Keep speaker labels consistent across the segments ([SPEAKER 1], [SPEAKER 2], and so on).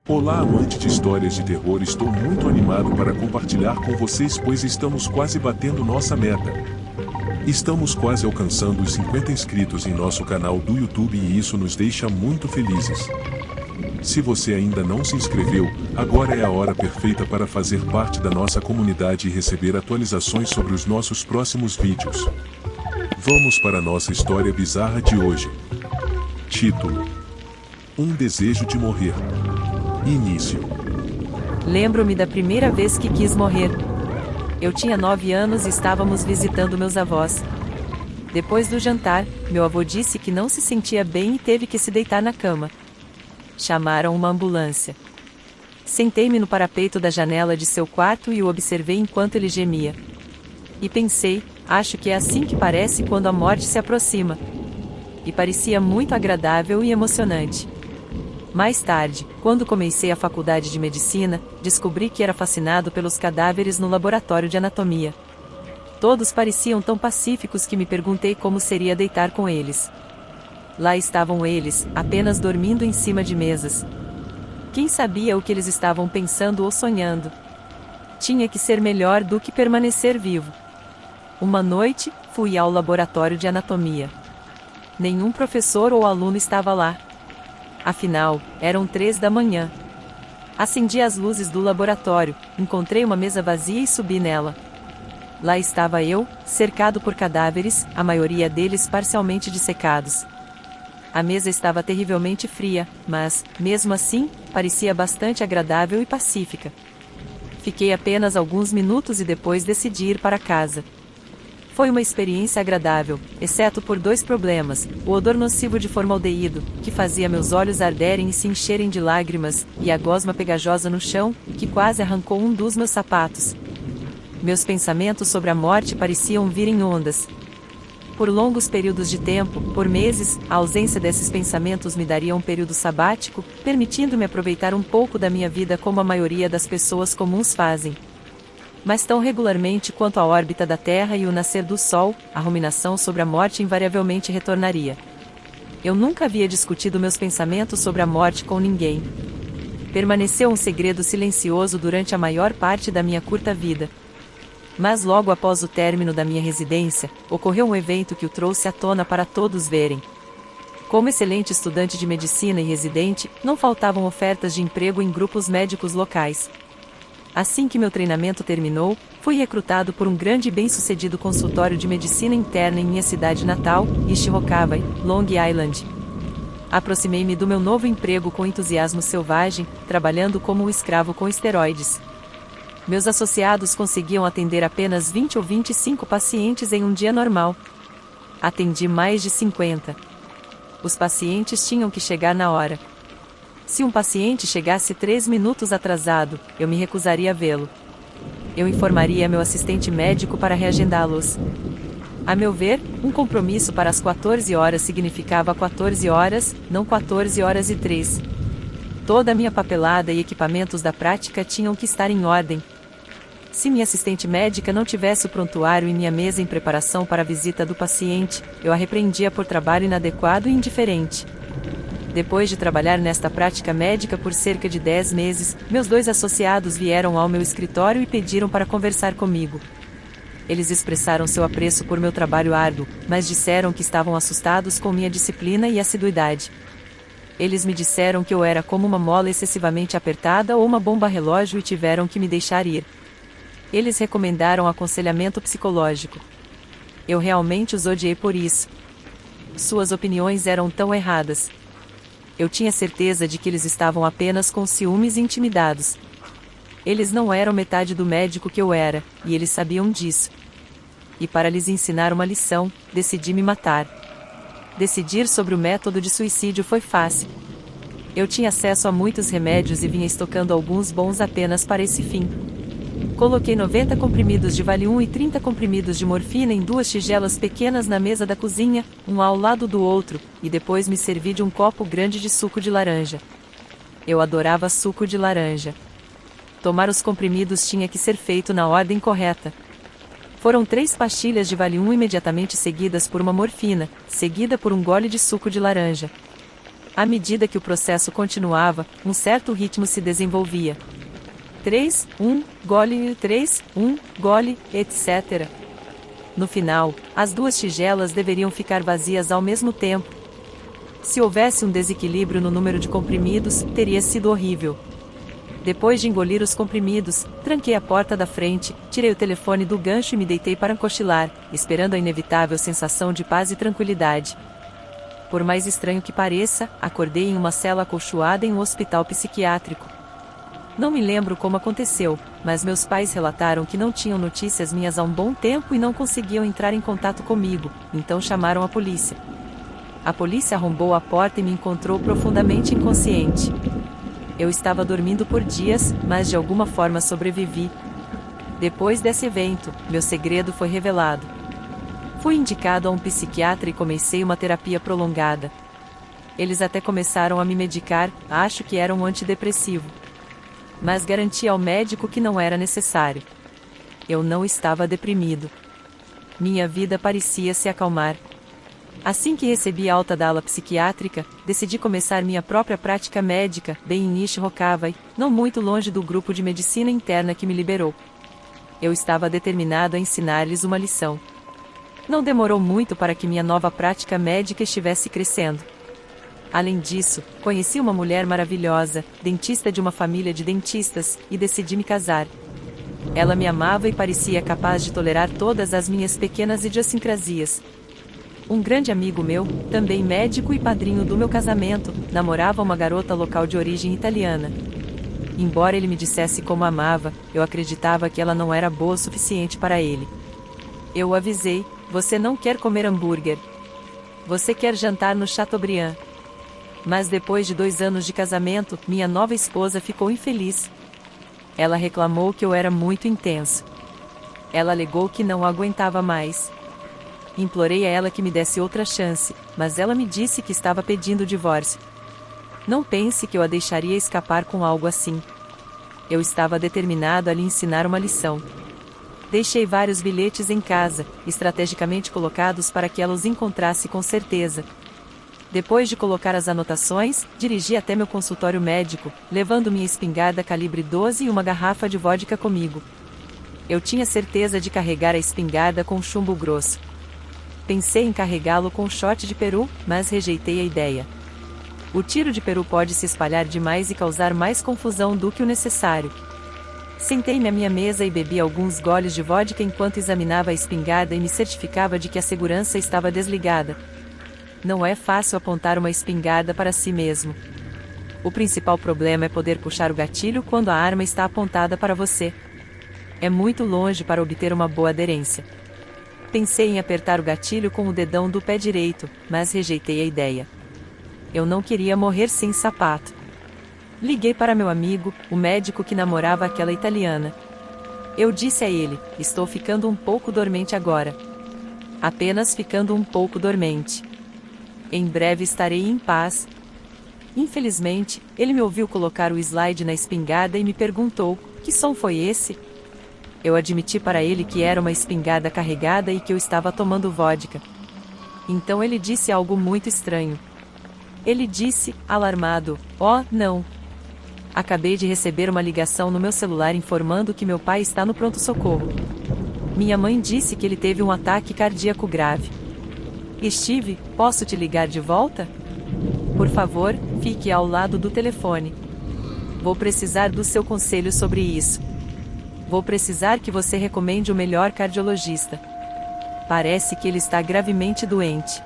[SPEAKER 1] Olá, amante de histórias de terror, estou muito animado para compartilhar com vocês, pois estamos quase batendo nossa meta. Estamos quase alcançando os 50 inscritos em nosso canal do YouTube e isso nos deixa muito felizes. Se você ainda não se inscreveu, agora é a hora perfeita para fazer parte da nossa comunidade e receber atualizações sobre os nossos próximos vídeos. Vamos para a nossa história bizarra de hoje. Título: Um desejo de morrer. Início.
[SPEAKER 2] Lembro-me da primeira vez que quis morrer. Eu tinha 9 anos e estávamos visitando meus avós. Depois do jantar, meu avô disse que não se sentia bem e teve que se deitar na cama. Chamaram uma ambulância. Sentei-me no parapeito da janela de seu quarto e o observei enquanto ele gemia. E pensei, acho que é assim que parece quando a morte se aproxima. E parecia muito agradável e emocionante. Mais tarde, quando comecei a faculdade de medicina, descobri que era fascinado pelos cadáveres no laboratório de anatomia. Todos pareciam tão pacíficos que me perguntei como seria deitar com eles. Lá estavam eles, apenas dormindo em cima de mesas. Quem sabia o que eles estavam pensando ou sonhando? Tinha que ser melhor do que permanecer vivo. Uma noite, fui ao laboratório de anatomia. Nenhum professor ou aluno estava lá. Afinal, eram 3 da manhã. Acendi as luzes do laboratório, encontrei uma mesa vazia e subi nela. Lá estava eu, cercado por cadáveres, a maioria deles parcialmente dissecados. A mesa estava terrivelmente fria, mas, mesmo assim, parecia bastante agradável e pacífica. Fiquei apenas alguns minutos e depois decidi ir para casa. Foi uma experiência agradável, exceto por 2 problemas: o odor nocivo de formaldeído, que fazia meus olhos arderem e se encherem de lágrimas, e a gosma pegajosa no chão, que quase arrancou um dos meus sapatos. Meus pensamentos sobre a morte pareciam vir em ondas. Por longos períodos de tempo, por meses, a ausência desses pensamentos me daria um período sabático, permitindo-me aproveitar um pouco da minha vida como a maioria das pessoas comuns fazem. Mas tão regularmente quanto a órbita da Terra e o nascer do Sol, a ruminação sobre a morte invariavelmente retornaria. Eu nunca havia discutido meus pensamentos sobre a morte com ninguém. Permaneceu um segredo silencioso durante a maior parte da minha curta vida. Mas logo após o término da minha residência, ocorreu um evento que o trouxe à tona para todos verem. Como excelente estudante de medicina e residente, não faltavam ofertas de emprego em grupos médicos locais. Assim que meu treinamento terminou, fui recrutado por um grande e bem-sucedido consultório de medicina interna em minha cidade natal, East Rockaway, Long Island. Aproximei-me do meu novo emprego com entusiasmo selvagem, trabalhando como um escravo com esteroides. Meus associados conseguiam atender apenas 20 ou 25 pacientes em um dia normal. Atendi mais de 50. Os pacientes tinham que chegar na hora. Se um paciente chegasse 3 minutos atrasado, eu me recusaria a vê-lo. Eu informaria meu assistente médico para reagendá-los. A meu ver, um compromisso para as 14 horas significava 14 horas, não 14 horas e 3. Toda a minha papelada e equipamentos da prática tinham que estar em ordem. Se minha assistente médica não tivesse o prontuário em minha mesa em preparação para a visita do paciente, eu a repreendia por trabalho inadequado e indiferente. Depois de trabalhar nesta prática médica por cerca de 10 meses, meus 2 associados vieram ao meu escritório e pediram para conversar comigo. Eles expressaram seu apreço por meu trabalho árduo, mas disseram que estavam assustados com minha disciplina e assiduidade. Eles me disseram que eu era como uma mola excessivamente apertada ou uma bomba relógio e tiveram que me deixar ir. Eles recomendaram aconselhamento psicológico. Eu realmente os odiei por isso. Suas opiniões eram tão erradas. Eu tinha certeza de que eles estavam apenas com ciúmes e intimidados. Eles não eram metade do médico que eu era, e eles sabiam disso. E para lhes ensinar uma lição, decidi me matar. Decidir sobre o método de suicídio foi fácil. Eu tinha acesso a muitos remédios e vinha estocando alguns bons apenas para esse fim. Coloquei 90 comprimidos de Valium e 30 comprimidos de morfina em 2 tigelas pequenas na mesa da cozinha, um ao lado do outro, e depois me servi de um copo grande de suco de laranja. Eu adorava suco de laranja. Tomar os comprimidos tinha que ser feito na ordem correta. Foram 3 pastilhas de Valium imediatamente seguidas por uma morfina, seguida por um gole de suco de laranja. À medida que o processo continuava, um certo ritmo se desenvolvia. 3, 1, gole, 3, 1, gole, etc. No final, as 2 tigelas deveriam ficar vazias ao mesmo tempo. Se houvesse um desequilíbrio no número de comprimidos, teria sido horrível. Depois de engolir os comprimidos, tranquei a porta da frente, tirei o telefone do gancho e me deitei para cochilar, esperando a inevitável sensação de paz e tranquilidade. Por mais estranho que pareça, acordei em uma cela acolchoada em um hospital psiquiátrico. Não me lembro como aconteceu, mas meus pais relataram que não tinham notícias minhas há um bom tempo e não conseguiam entrar em contato comigo, então chamaram a polícia. A polícia arrombou a porta e me encontrou profundamente inconsciente. Eu estava dormindo por dias, mas de alguma forma sobrevivi. Depois desse evento, meu segredo foi revelado. Fui indicado a um psiquiatra e comecei uma terapia prolongada. Eles até começaram a me medicar, acho que era um antidepressivo. Mas garanti ao médico que não era necessário. Eu não estava deprimido. Minha vida parecia se acalmar. Assim que recebi alta da ala psiquiátrica, decidi começar minha própria prática médica, bem em Nishi-Hokkaido, não muito longe do grupo de medicina interna que me liberou. Eu estava determinado a ensinar-lhes uma lição. Não demorou muito para que minha nova prática médica estivesse crescendo. Além disso, conheci uma mulher maravilhosa, dentista de uma família de dentistas, e decidi me casar. Ela me amava e parecia capaz de tolerar todas as minhas pequenas idiosincrasias. Um grande amigo meu, também médico e padrinho do meu casamento, namorava uma garota local de origem italiana. Embora ele me dissesse como amava, eu acreditava que ela não era boa o suficiente para ele. Eu o avisei: você não quer comer hambúrguer. Você quer jantar no Chateaubriand. Mas depois de 2 anos de casamento, minha nova esposa ficou infeliz. Ela reclamou que eu era muito intenso. Ela alegou que não aguentava mais. Implorei a ela que me desse outra chance, mas ela me disse que estava pedindo o divórcio. Não pense que eu a deixaria escapar com algo assim. Eu estava determinado a lhe ensinar uma lição. Deixei vários bilhetes em casa, estrategicamente colocados para que ela os encontrasse com certeza. Depois de colocar as anotações, dirigi até meu consultório médico, levando minha espingarda calibre 12 e uma garrafa de vodka comigo. Eu tinha certeza de carregar a espingarda com chumbo grosso. Pensei em carregá-lo com shot de peru, mas rejeitei a ideia. O tiro de peru pode se espalhar demais e causar mais confusão do que o necessário. Sentei-me à minha mesa e bebi alguns goles de vodka enquanto examinava a espingarda e me certificava de que a segurança estava desligada. Não é fácil apontar uma espingarda para si mesmo. O principal problema é poder puxar o gatilho quando a arma está apontada para você. É muito longe para obter uma boa aderência. Pensei em apertar o gatilho com o dedão do pé direito, mas rejeitei a ideia. Eu não queria morrer sem sapato. Liguei para meu amigo, o médico que namorava aquela italiana. Eu disse a ele: estou ficando um pouco dormente agora. Apenas ficando um pouco dormente. Em breve estarei em paz. Infelizmente, ele me ouviu colocar o slide na espingarda e me perguntou: que som foi esse? Eu admiti para ele que era uma espingarda carregada e que eu estava tomando vodka. Então ele disse algo muito estranho. Ele disse, alarmado: oh, não. Acabei de receber uma ligação no meu celular informando que meu pai está no pronto-socorro. Minha mãe disse que ele teve um ataque cardíaco grave. Steve, posso te ligar de volta? Por favor, fique ao lado do telefone. Vou precisar do seu conselho sobre isso. Vou precisar que você recomende o melhor cardiologista. Parece que ele está gravemente doente.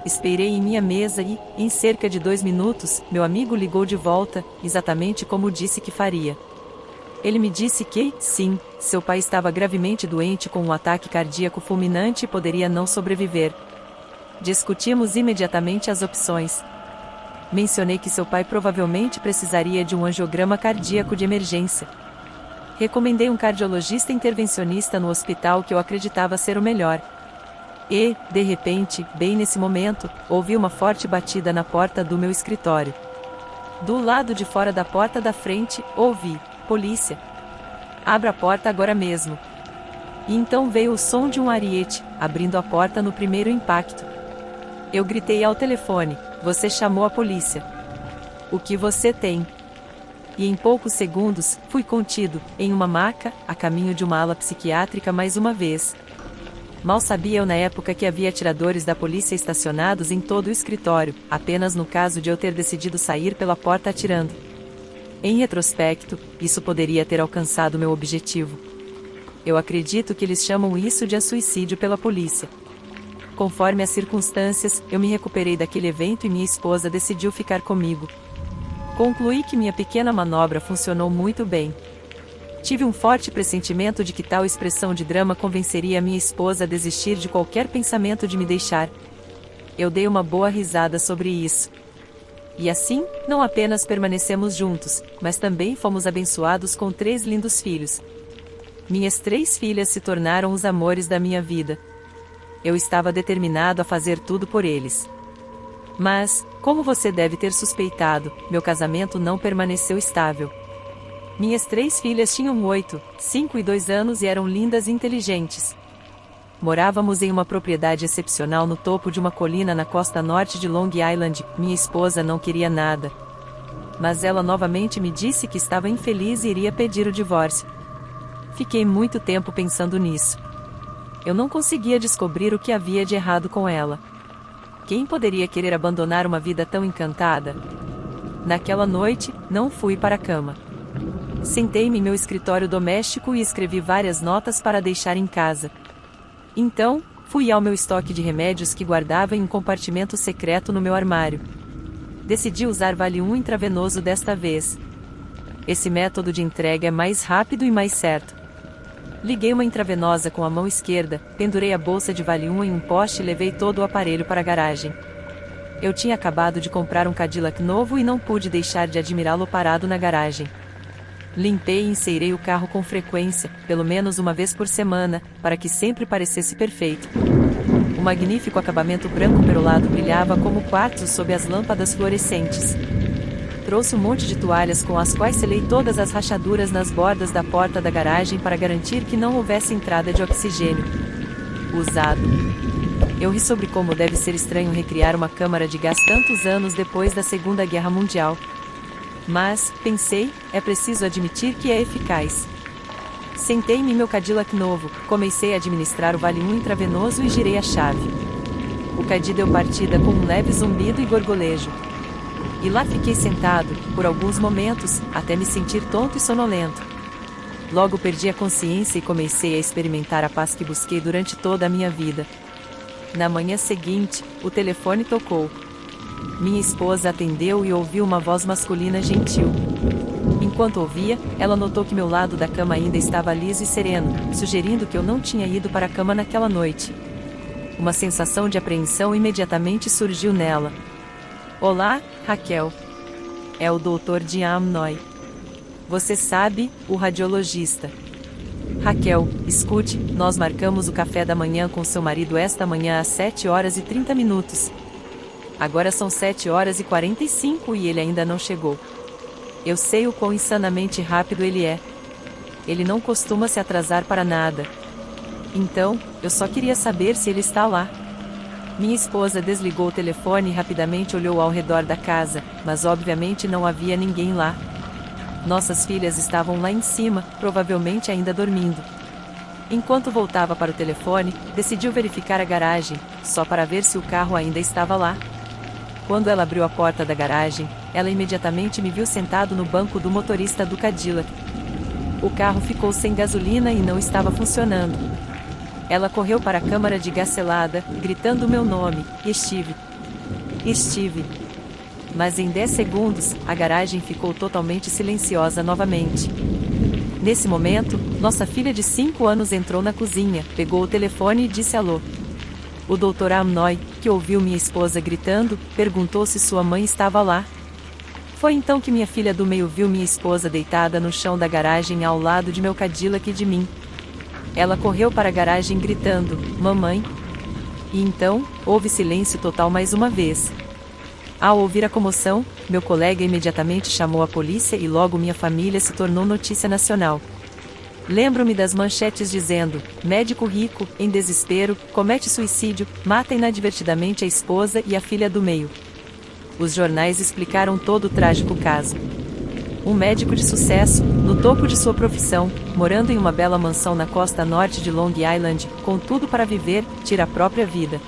[SPEAKER 2] Esperei em minha mesa e, em cerca de 2 minutos, meu amigo ligou de volta, exatamente como disse que faria. Ele me disse que, sim, seu pai estava gravemente doente com um ataque cardíaco fulminante e poderia não sobreviver. Discutimos imediatamente as opções. Mencionei que seu pai provavelmente precisaria de um angiograma cardíaco de emergência. Recomendei um cardiologista intervencionista no hospital que eu acreditava ser o melhor. E, de repente, bem nesse momento, ouvi uma forte batida na porta do meu escritório. Do lado de fora da porta da frente, ouvi: polícia. Abra a porta agora mesmo. E então veio o som de um ariete, abrindo a porta no primeiro impacto. Eu gritei ao telefone: Você chamou a polícia. O que você tem? E em poucos segundos, fui contido, em uma maca, a caminho de uma ala psiquiátrica mais uma vez. Mal sabia eu na época que havia atiradores da polícia estacionados em todo o escritório, apenas no caso de eu ter decidido sair pela porta atirando. Em retrospecto, isso poderia ter alcançado meu objetivo. Eu acredito que eles chamam isso de suicídio pela polícia. Conforme as circunstâncias, eu me recuperei daquele evento e minha esposa decidiu ficar comigo. Concluí que minha pequena manobra funcionou muito bem. Tive um forte pressentimento de que tal expressão de drama convenceria minha esposa a desistir de qualquer pensamento de me deixar. Eu dei uma boa risada sobre isso. E assim, não apenas permanecemos juntos, mas também fomos abençoados com 3 lindos filhos. Minhas 3 filhas se tornaram os amores da minha vida. Eu estava determinado a fazer tudo por eles. Mas, como você deve ter suspeitado, meu casamento não permaneceu estável. Minhas 3 filhas tinham 8, 5 e 2 anos e eram lindas e inteligentes. Morávamos em uma propriedade excepcional no topo de uma colina na costa norte de Long Island. Minha esposa não queria nada. Mas ela novamente me disse que estava infeliz e iria pedir o divórcio. Fiquei muito tempo pensando nisso. Eu não conseguia descobrir o que havia de errado com ela. Quem poderia querer abandonar uma vida tão encantada? Naquela noite, não fui para a cama. Sentei-me em meu escritório doméstico e escrevi várias notas para deixar em casa. Então, fui ao meu estoque de remédios que guardava em um compartimento secreto no meu armário. Decidi usar Valium intravenoso desta vez. Esse método de entrega é mais rápido e mais certo. Liguei uma intravenosa com a mão esquerda, pendurei a bolsa de Valium em um poste e levei todo o aparelho para a garagem. Eu tinha acabado de comprar um Cadillac novo e não pude deixar de admirá-lo parado na garagem. Limpei e enceirei o carro com frequência, pelo menos uma vez por semana, para que sempre parecesse perfeito. O magnífico acabamento branco perolado brilhava como quartzo sob as lâmpadas fluorescentes. Trouxe um monte de toalhas com as quais selei todas as rachaduras nas bordas da porta da garagem para garantir que não houvesse entrada de oxigênio. Usado. Eu ri sobre como deve ser estranho recriar uma câmara de gás tantos anos depois da Segunda Guerra Mundial. Mas, pensei, é preciso admitir que é eficaz. Sentei-me em meu Cadillac novo, comecei a administrar o Valium intravenoso e girei a chave. O Cadi deu partida com um leve zumbido e gorgolejo. E lá fiquei sentado, por alguns momentos, até me sentir tonto e sonolento. Logo perdi a consciência e comecei a experimentar a paz que busquei durante toda a minha vida. Na manhã seguinte, o telefone tocou. Minha esposa atendeu e ouviu uma voz masculina gentil. Enquanto ouvia, ela notou que meu lado da cama ainda estava liso e sereno, sugerindo que eu não tinha ido para a cama naquela noite. Uma sensação de apreensão imediatamente surgiu nela. Olá, Raquel. É o Dr. Diam Noy. Você sabe, o radiologista. Raquel, escute, nós marcamos o café da manhã com seu marido esta manhã às 7h30. Agora são 7h45 e ele ainda não chegou. Eu sei o quão insanamente rápido ele é. Ele não costuma se atrasar para nada. Então, eu só queria saber se ele está lá. Minha esposa desligou o telefone e rapidamente olhou ao redor da casa, mas obviamente não havia ninguém lá. Nossas filhas estavam lá em cima, provavelmente ainda dormindo. Enquanto voltava para o telefone, decidiu verificar a garagem, só para ver se o carro ainda estava lá. Quando ela abriu a porta da garagem, ela imediatamente me viu sentado no banco do motorista do Cadillac. O carro ficou sem gasolina e não estava funcionando. Ela correu para a câmara de gás selada, gritando o meu nome, Steve. Steve. Mas em 10 segundos, a garagem ficou totalmente silenciosa novamente. Nesse momento, nossa filha de 5 anos entrou na cozinha, pegou o telefone e disse alô. O Dr. Amnoy, que ouviu minha esposa gritando, perguntou se sua mãe estava lá. Foi então que minha filha do meio viu minha esposa deitada no chão da garagem ao lado de meu Cadillac e de mim. Ela correu para a garagem gritando, mamãe. E então, houve silêncio total mais uma vez. Ao ouvir a comoção, meu colega imediatamente chamou a polícia e logo minha família se tornou notícia nacional. Lembro-me das manchetes dizendo, médico rico, em desespero, comete suicídio, mata inadvertidamente a esposa e a filha do meio. Os jornais explicaram todo o trágico caso. Um médico de sucesso, no topo de sua profissão, morando em uma bela mansão na costa norte de Long Island, com tudo para viver, tira a própria vida.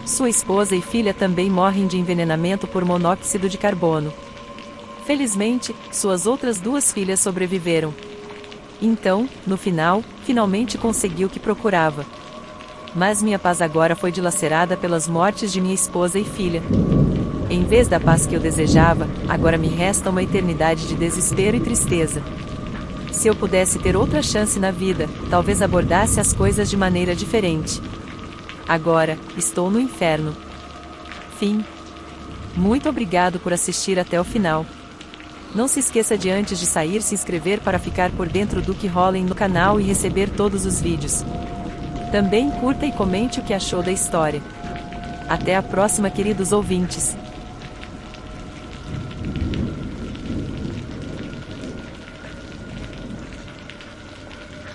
[SPEAKER 2] Sua esposa e filha também morrem de envenenamento por monóxido de carbono. Felizmente, suas outras 2 filhas sobreviveram. Então, no final, finalmente conseguiu o que procurava. Mas minha paz agora foi dilacerada pelas mortes de minha esposa e filha. Em vez da paz que eu desejava, agora me resta uma eternidade de desespero e tristeza. Se eu pudesse ter outra chance na vida, talvez abordasse as coisas de maneira diferente. Agora, estou no inferno. Fim. Muito obrigado por assistir até o final. Não se esqueça de antes de sair se inscrever para ficar por dentro do que rola no canal e receber todos os vídeos. Também curta e comente o que achou da história. Até a próxima, queridos ouvintes.